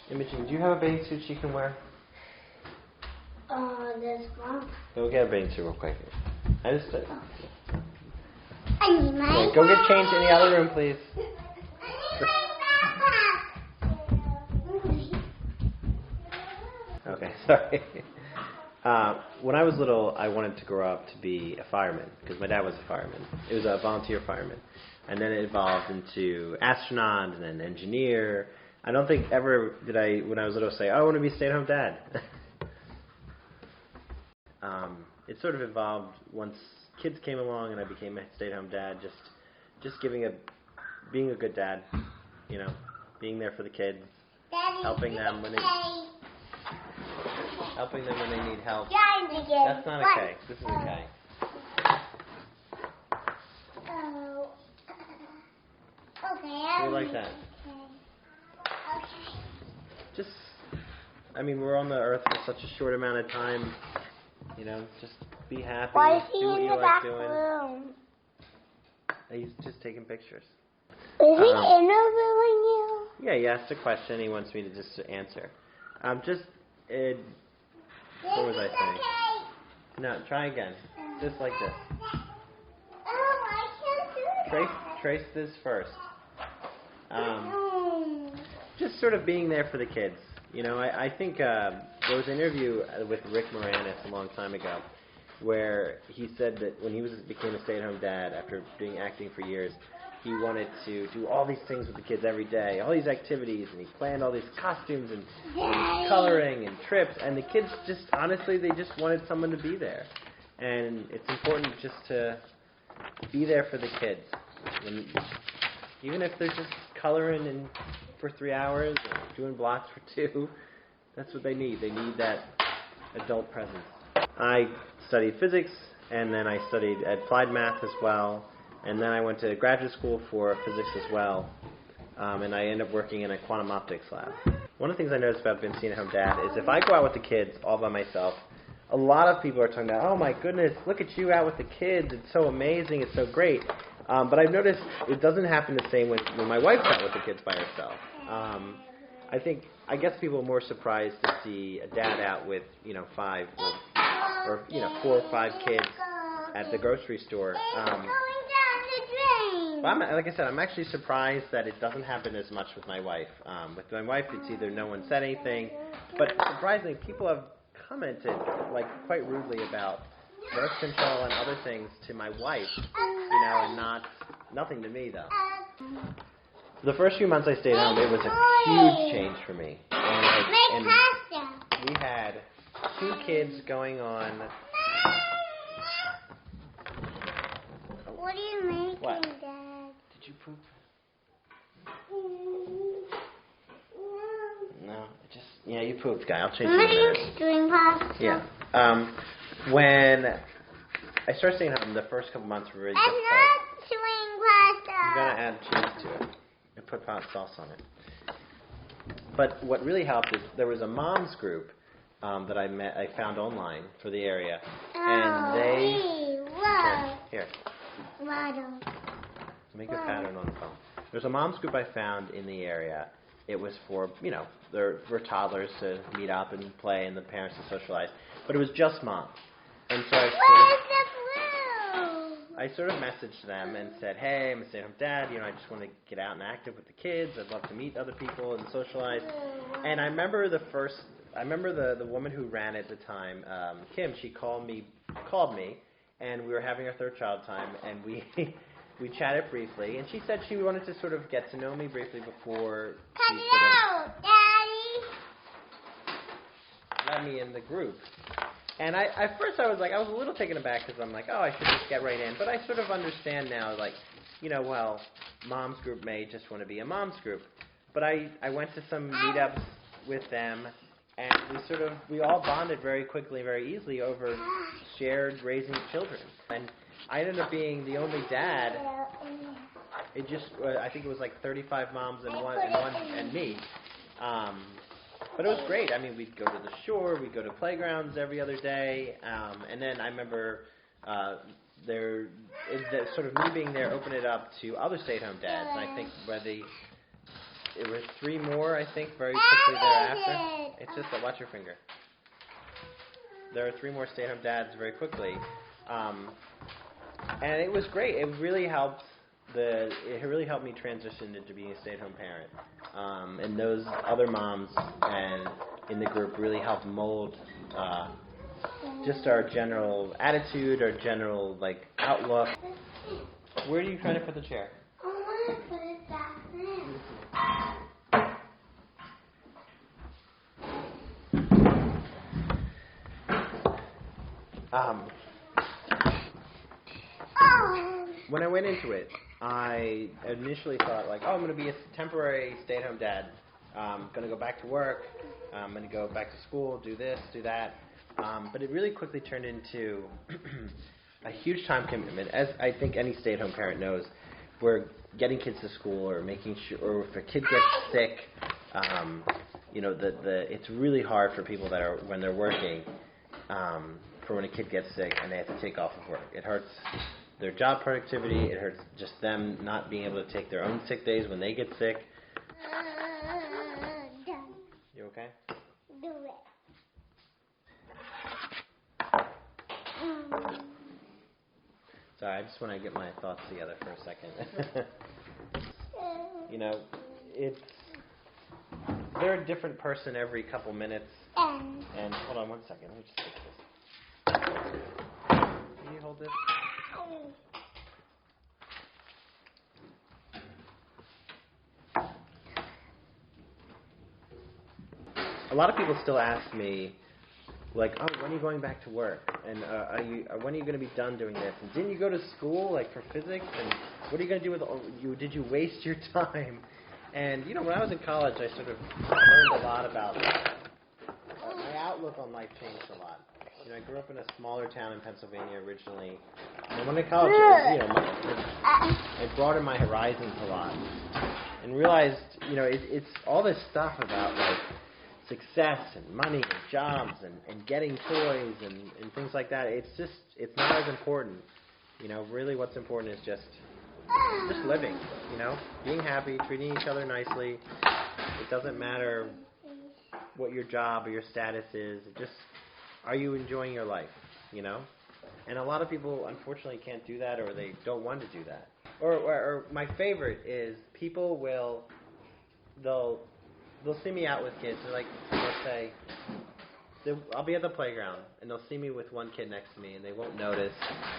Imogen, do you have a bathing suit she can wear? This one. Go get a bathing suit real quick. I need my go get changed in the other room, please. Okay, sorry. When I was little, I wanted to grow up to be a fireman because my dad was a fireman. It was a volunteer fireman. And then it evolved into astronaut and then engineer. I don't think ever did I, when I was little, say, oh, I want to be a stay-at-home dad. It sort of evolved once kids came along and I became a stay-at-home dad, just being a good dad, you know, being there for the kids, Daddy, helping them when they need help. That's not okay. This is okay. Oh. Okay. We like that. Okay. We're on the earth for such a short amount of time. You know, just be happy. Why is he do what in you the like back doing. room? He's just taking pictures. Is he interviewing you? Yeah, he asked a question. He wants me to just answer. What was I saying? No, try again. Just like this. Oh, I can't do that. Trace this first. Just sort of being there for the kids. You know, I think there was an interview with Rick Moranis a long time ago where he said that when he became a stay-at-home dad after doing acting for years, he wanted to do all these things with the kids every day, all these activities, and he planned all these costumes and coloring and trips, and the kids just, honestly, they just wanted someone to be there. And it's important just to be there for the kids. Even if they're just coloring for 3 hours or doing blocks for 2, that's what they need. They need that adult presence. I studied physics, and then I studied applied math as well, and then I went to graduate school for physics as well, and I ended up working in a quantum optics lab. One of the things I noticed about being a stay-at-home dad is if I go out with the kids all by myself, a lot of people are talking about, oh my goodness, look at you out with the kids, it's so amazing, it's so great. But I've noticed it doesn't happen the same when my wife's out with the kids by herself. I guess people are more surprised to see a dad out with 5 or 4 or 5 kids at the grocery store. But like I said, I'm actually surprised that it doesn't happen as much with my wife. With my wife, it's either no one said anything, but surprisingly, people have commented quite rudely about birth control and other things to my wife, and nothing to me though. The first few months I stayed home, it was a huge change for me. And we had 2 kids going on. What are you making, What? Dad? Did you poop? No, you pooped, guy. I'll change it in a minute. Doing pasta. Yeah. When I started staying home, the first couple months were really difficult. I'm not doing pasta. You gotta add cheese to it and put hot sauce on it. But what really helped is there was a moms group that I found online for the area, and here. Make a pattern on the phone. There's a moms group I found in the area. It was for for toddlers to meet up and play, and the parents to socialize. But it was just moms, and so I sort of messaged them and said, hey, I'm a stay-at-home dad, I just want to get out and active with the kids. I'd love to meet other people and socialize. And I remember the woman who ran it at the time, Kim, she called me, and we were having our third child time, and we chatted briefly, and she said she wanted to sort of get to know me briefly before she let me in the group. And at first I was a little taken aback because I'm like, oh, I should just get right in. But I sort of understand now, mom's group may just want to be a mom's group. But I went to some meetups with them, and we all bonded very quickly, very easily over shared raising children. And I ended up being the only dad. I think it was 35 moms and me. But it was great. We'd go to the shore, we'd go to playgrounds every other day, and then I remember sort of me being there opened it up to other stay-at-home dads. And I think It was 3 more, I think, very quickly thereafter. It's just that, watch your finger. There are 3 more stay-at-home dads very quickly. And it was great. It really helped me transition into being a stay-at-home parent. And those other moms and in the group really helped mold just our general attitude, our general outlook. Where are you trying to put the chair? I want to put it back in. When I went into it, I initially thought I'm going to be a temporary stay-at-home dad. I'm going to go back to work. I'm going to go back to school, do this, do that. But it really quickly turned into a huge time commitment. As I think any stay-at-home parent knows, we're getting kids to school or making sure, or if a kid gets sick, it's really hard for people when they're working, for when a kid gets sick and they have to take off of work. It hurts their job productivity. It hurts just them not being able to take their own sick days when they get sick. You okay? Do it. Sorry, I just want to get my thoughts together for a second. They're a different person every couple minutes. And hold on one second. Let me just fix this. Can you hold this? A lot of people still ask me, when are you going back to work? And when are you going to be done doing this? And didn't you go to school, for physics? And what are you going to do with you? Did you waste your time? And, when I was in college, I sort of learned a lot about my outlook on life changed a lot. I grew up in a smaller town in Pennsylvania originally. And when I went to college, it broadened my horizons a lot. And realized, it's all this stuff about, success and money and jobs and getting toys and things like that. It's not as important. Really what's important is just living, being happy, treating each other nicely. It doesn't matter what your job or your status is. Are you enjoying your life, And a lot of people, unfortunately, can't do that, or they don't want to do that. Or my favorite is people they'll see me out with kids. They'll say, I'll be at the playground, and they'll see me with one kid next to me, and they won't notice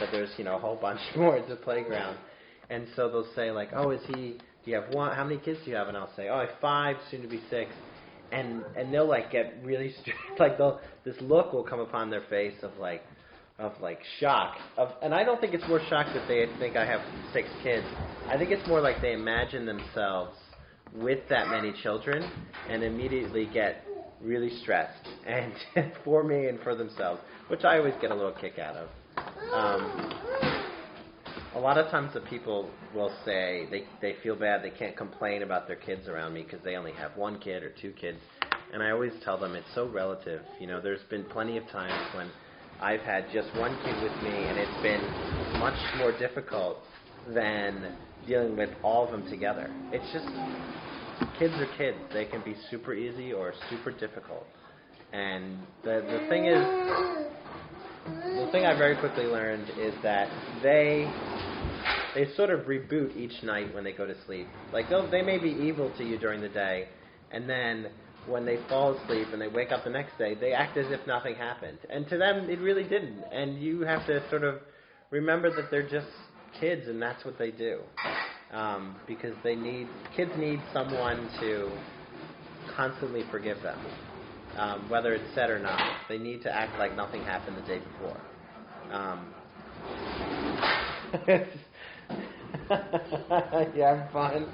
that there's, a whole bunch more at the playground. And so they'll say, do you have one? How many kids do you have? And I'll say, I have 5, soon to be 6. And they'll, get really strict. This look will come upon their face of shock. And I don't think it's more shock that they think I have 6 kids. I think it's more like they imagine themselves with that many children and immediately get really stressed and for me and for themselves, which I always get a little kick out of. A lot of times the people will say they feel bad, they can't complain about their kids around me because they only have 1 kid or 2 kids, and I always tell them it's so relative. There's been plenty of times when I've had just 1 kid with me and it's been much more difficult than dealing with all of them together. It's just, kids are kids. They can be super easy or super difficult. And the thing I very quickly learned is that they sort of reboot each night when they go to sleep. They may be evil to you during the day, and then when they fall asleep and they wake up the next day, they act as if nothing happened. And to them, it really didn't. And you have to sort of remember that they're just kids, and that's what they do. Because kids need someone to constantly forgive them, whether it's said or not. They need to act like nothing happened the day before. You having fun?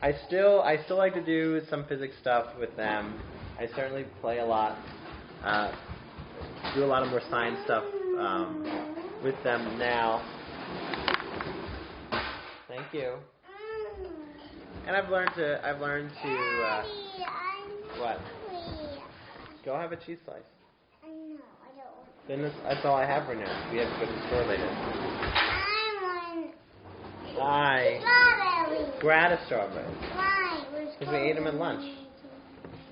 I still like to do some physics stuff with them. I certainly play a lot, do a lot of more science stuff with them now. Thank you. And I've learned to what? Go have a cheese slice. No, I don't want Then that's all I have for now. We have to go to the store later. I want Why? strawberries. Grab a strawberry. Why? Because we ate them at lunch.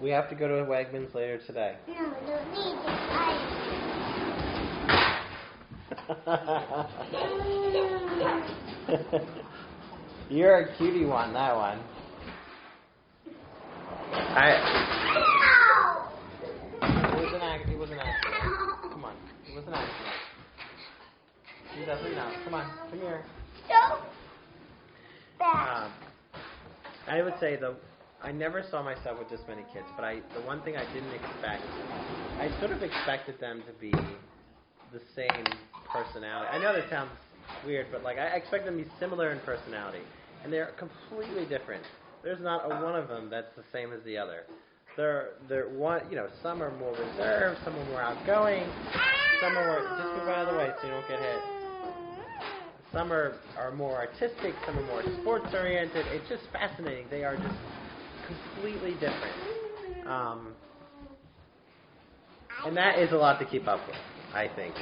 We have to go to Wegmans later today. No, we don't need it. You're a cutie one, that one. It was an accident. Come on. It was an accident. She doesn't know. Come on. Come here. So bad. I would say, though, I never saw myself with this many kids, but the one thing I didn't expect, I sort of expected them to be the same personality. I know that sounds weird, but like I expect them to be similar in personality, and they're completely different. There's not one of them that's the same as the other. They're one, some are more reserved, some are more outgoing, some are more, just move out of the way so you don't get hit. Some are more artistic, some are more sports oriented. It's just fascinating. They are just completely different. And that is a lot to keep up with, I think.